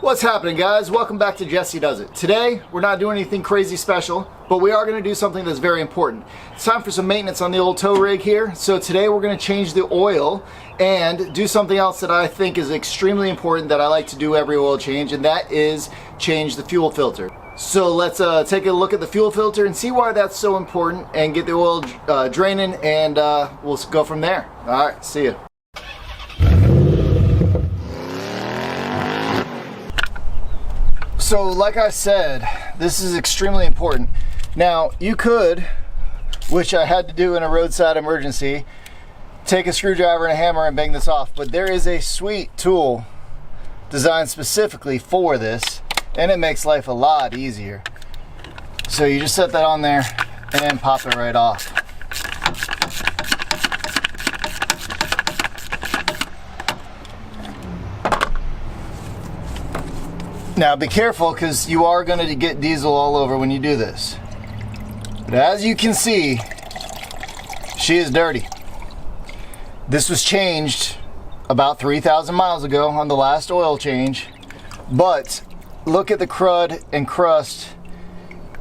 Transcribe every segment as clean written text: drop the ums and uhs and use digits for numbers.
What's happening, guys? Welcome back to Jesse Does It. Today, we're not doing anything crazy special, but we are going to do something that's very important. It's time for some maintenance on the old tow rig here. So today we're going to change the oil and do something else that I think is extremely important that I like to do every oil change, and that is change the fuel filter. So let's take a look at the fuel filter and see why that's so important and get the oil draining, and we'll go from there. All right, see ya. So like I said, this is extremely important. Now you could, which I had to do in a roadside emergency, take a screwdriver and a hammer and bang this off, but there is a sweet tool designed specifically for this, and it makes life a lot easier. So you just set that on there and pop it right off. Now be careful, because you are going to get diesel all over when you do this. But as you can see, she is dirty. This was changed about 3,000 miles ago on the last oil change. But look at the crud and crust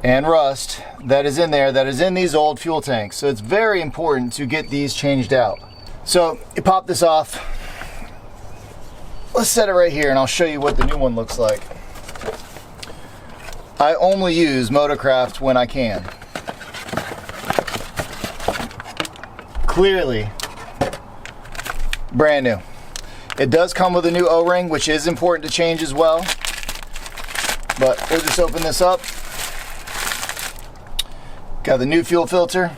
and rust that is in there, that is in these old fuel tanks. So it's very important to get these changed out. So you pop this off. Let's set it right here and I'll show you what the new one looks like. I only use Motorcraft when I can. Clearly brand new. It does come with a new O-ring, which is important to change as well. But we'll just open this up. Got the new fuel filter.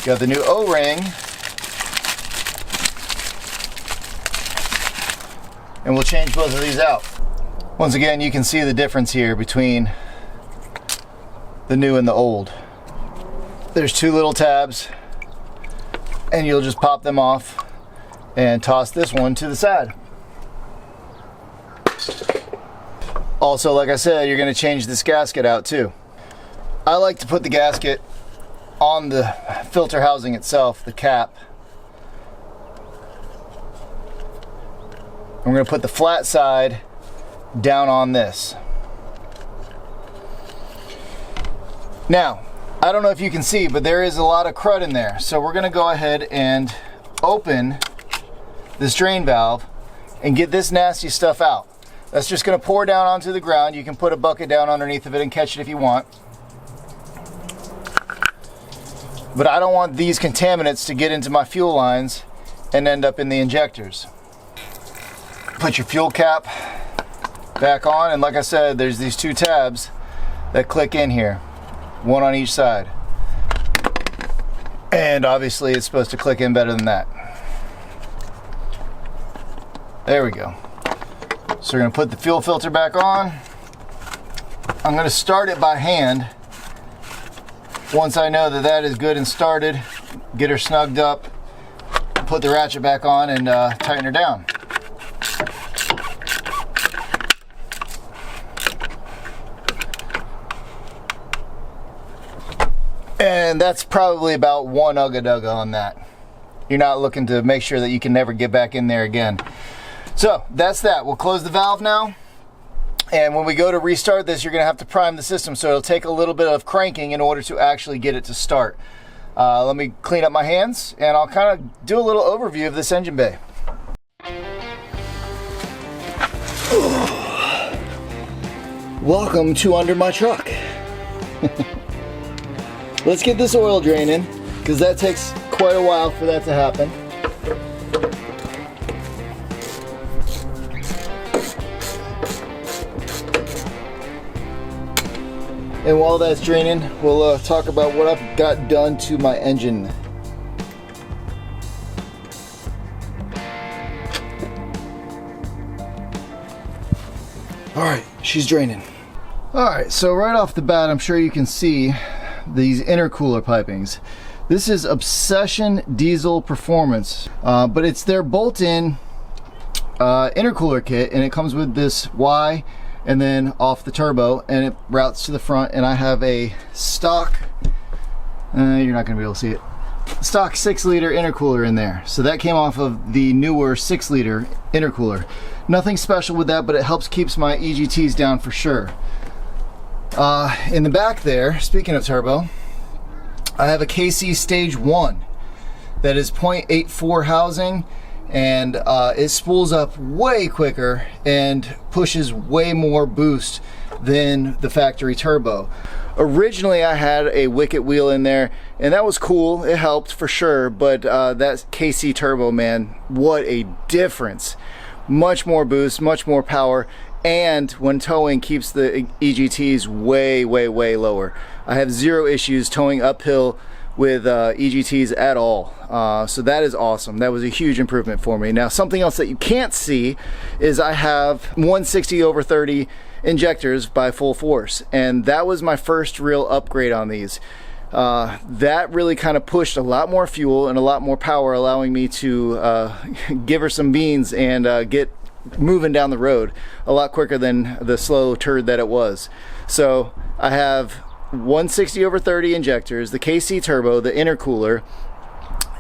Got the new O-ring. And we'll change both of these out. Once again, you can see the difference here between the new and the old. There's two little tabs, and you'll just pop them off and toss this one to the side. Also, like I said, you're going to change this gasket out too. I like to put the gasket on the filter housing itself, the cap. I'm going to put the flat side down on this. Now, I don't know if you can see, but there is a lot of crud in there. So we're going to go ahead and open this drain valve and get this nasty stuff out. That's just going to pour down onto the ground. You can put a bucket down underneath of it and catch it if you want. But I don't want these contaminants to get into my fuel lines and end up in the injectors. Put your fuel cap back on, and like I said, there's these two tabs that click in here, one on each side, and obviously it's supposed to click in better than that. There we go. So we're going to put the fuel filter back on. I'm going to start it by hand. Once I know that that is good and started, get her snugged up, put the ratchet back on, and tighten her down. And that's probably about one ugga-dugga on that. You're not looking to make sure that you can never get back in there again. So that's that. We'll close the valve now. And when we go to restart this, you're going to have to prime the system. So it'll take a little bit of cranking in order to actually get it to start. Let me clean up my hands and I'll kind of do a little overview of this engine bay. Welcome to under my truck. Let's get this oil draining, because that takes quite a while for that to happen. And while that's draining, we'll talk about what I've got done to my engine. All right, she's draining. All right, so right off the bat, I'm sure you can see these intercooler pipings. This is Obsession Diesel Performance, but it's their bolt-in intercooler kit, and it comes with this Y and then off the turbo, and it routes to the front. And I have a stock, you're not going to be able to see it, stock 6-liter intercooler in there. So that came off of the newer 6-liter intercooler. Nothing special with that, but it helps keeps my EGTs down for sure. In the back there, speaking of turbo, I have a KC Stage 1 that is 0.84 housing, and it spools up way quicker and pushes way more boost than the factory turbo. Originally I had a Wicket wheel in there, and that was cool, it helped for sure, but that KC turbo, man, what a difference. Much more boost, much more power, and when towing keeps the EGTs way lower. I have zero issues towing uphill with EGTs at all. So that is awesome. That was a huge improvement for me. Now, something else that you can't see is I have 160/30 injectors by Full Force, and that was my first real upgrade on these. That really kind of pushed a lot more fuel and a lot more power, allowing me to give her some beans and get moving down the road a lot quicker than the slow turd that it was. So I have 160/30 injectors, the KC turbo, the intercooler,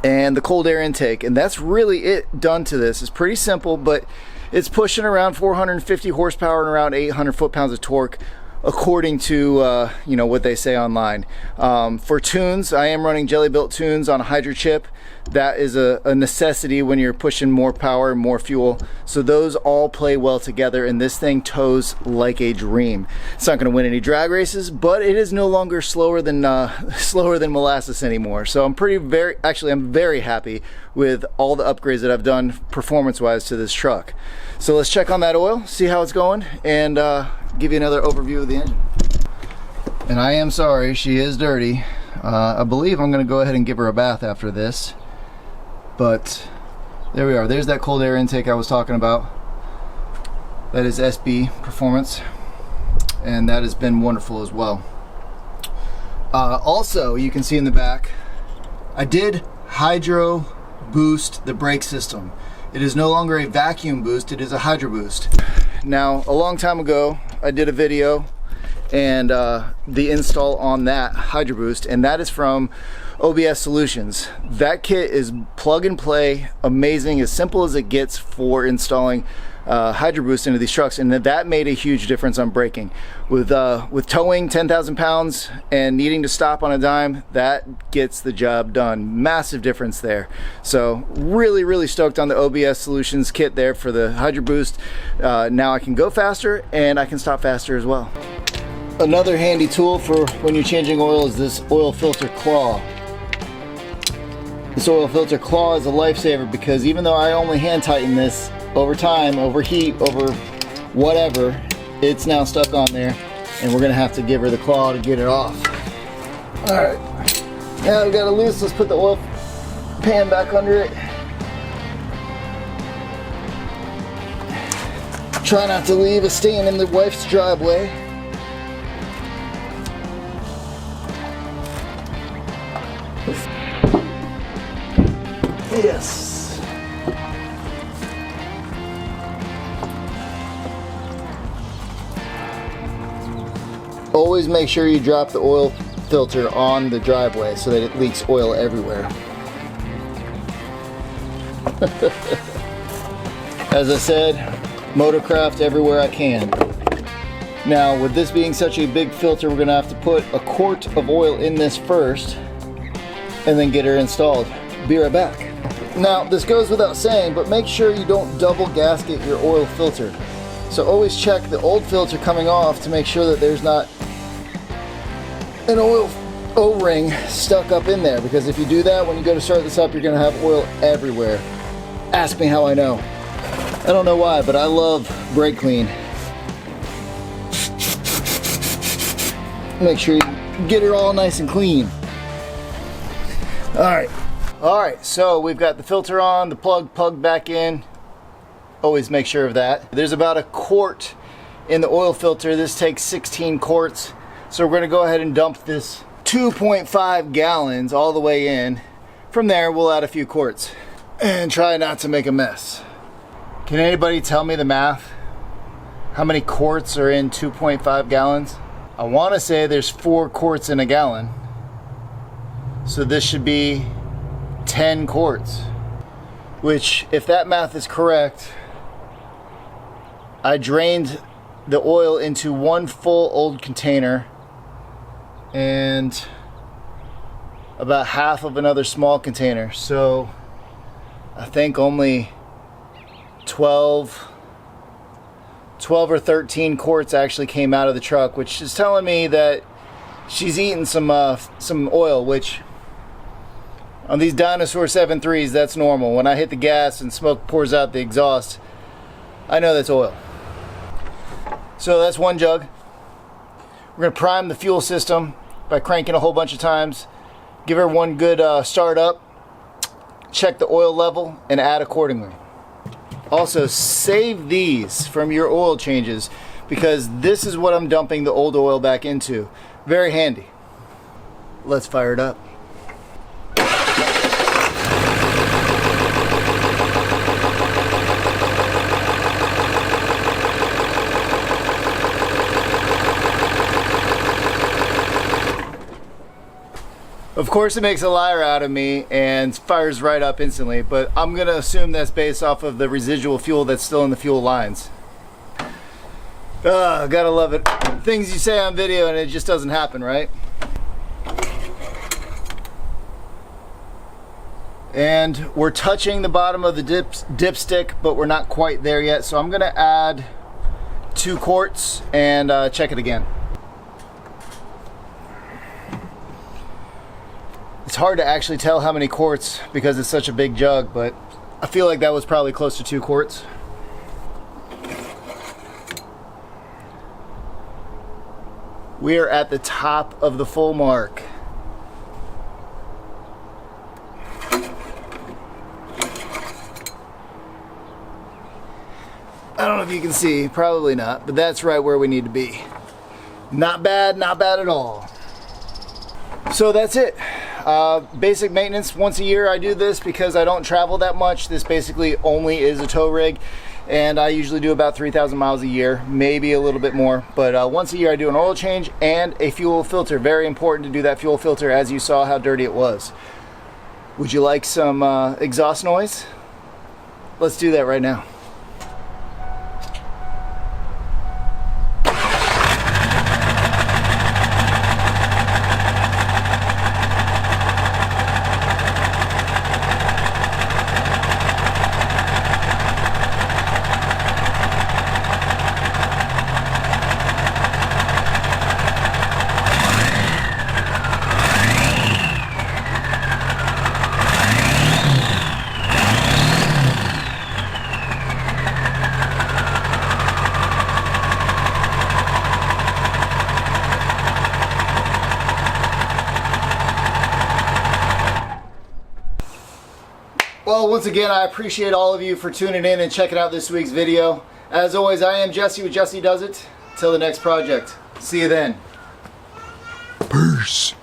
and the cold air intake, and that's really it done to this. It's pretty simple, but it's pushing around 450 horsepower and around 800 foot-pounds of torque, according to you know, what they say online. For tunes, I am running Jelly Built tunes on a Hydro chip. That is a necessity when you're pushing more power and more fuel. So those all play well together, and this thing tows like a dream. It's not going to win any drag races, but it is no longer slower than molasses anymore. So I'm very happy with all the upgrades that I've done performance-wise to this truck. So let's check on that oil, see how it's going, and give you another overview of the engine. And I am sorry, she is dirty. I believe I'm going to go ahead and give her a bath after this. But there we are. There's that cold air intake I was talking about. That is SB Performance, and that has been wonderful as well. Also, you can see in the back, I did hydro boost the brake system. It is no longer a vacuum boost, it is a hydro boost. Now, a long time ago, I did a video and the install on that hydro boost, and that is from OBS Solutions. That kit is plug and play, amazing, as simple as it gets for installing hydro boost into these trucks, and that made a huge difference on braking. With towing 10,000 pounds and needing to stop on a dime, that gets the job done. Massive difference there. So really stoked on the OBS Solutions kit there for the hydro boost. Now I can go faster and I can stop faster as well. Another handy tool for when you're changing oil is this oil filter claw. This oil filter claw is a lifesaver, because even though I only hand tighten this, over time, over heat, over whatever, it's now stuck on there, and we're gonna have to give her the claw to get it off. All right, now we got it loose. Let's put the oil pan back under it. Try not to leave a stain in the wife's driveway. Yes. Always make sure you drop the oil filter on the driveway so that it leaks oil everywhere. As I said, motorcraft everywhere I can. Now, with this being such a big filter, we're gonna have to put a quart of oil in this first and then get her installed. Be right back. Now, this goes without saying, but make sure you don't double gasket your oil filter. So always check the old filter coming off to make sure that there's not an oil O-ring stuck up in there, because if you do that, when you go to start this up, you're gonna have oil everywhere. Ask me how I know. I don't know why, but I love brake clean. Make sure you get her all nice and clean. All right, so we've got the filter on, the plug plugged back in. Always make sure of that. There's about a quart in the oil filter. This takes 16 quarts. So we're gonna go ahead and dump this 2.5 gallons all the way in. From there, we'll add a few quarts and try not to make a mess. Can anybody tell me the math? How many quarts are in 2.5 gallons? I wanna say there's 4 quarts in a gallon. So this should be 10 quarts. Which, if that math is correct, I drained the oil into one full old container and about half of another small container. So I think only 12 or 13 quarts actually came out of the truck, which is telling me that she's eating some oil, which on these Dinosaur 7.3s, that's normal. When I hit the gas and smoke pours out the exhaust, I know that's oil. So that's one jug. We're gonna prime the fuel system by cranking a whole bunch of times. Give her one good start up. Check the oil level and add accordingly. Also, save these from your oil changes because this is what I'm dumping the old oil back into. Very handy. Let's fire it up. Of course it makes a liar out of me and fires right up instantly, but I'm gonna assume that's based off of the residual fuel that's still in the fuel lines. Gotta love it. Things you say on video and it just doesn't happen, right? And we're touching the bottom of the dipstick, but we're not quite there yet, so I'm gonna add 2 quarts and check it again. It's hard to actually tell how many quarts because it's such a big jug, but I feel like that was probably close to 2 quarts. We are at the top of the full mark. I don't know if you can see, probably not, but that's right where we need to be. Not bad at all. So that's it. Basic maintenance, once a year I do this because I don't travel that much. This basically only is a tow rig and I usually do about 3,000 miles a year, maybe a little bit more, but once a year I do an oil change and a fuel filter. Very important to do that fuel filter, as you saw how dirty it was. Would you like some exhaust noise? Let's do that right now. Well, once again, I appreciate all of you for tuning in and checking out this week's video. As always, I am Jesse with Jesse Does It. Till the next project. See you then. Peace.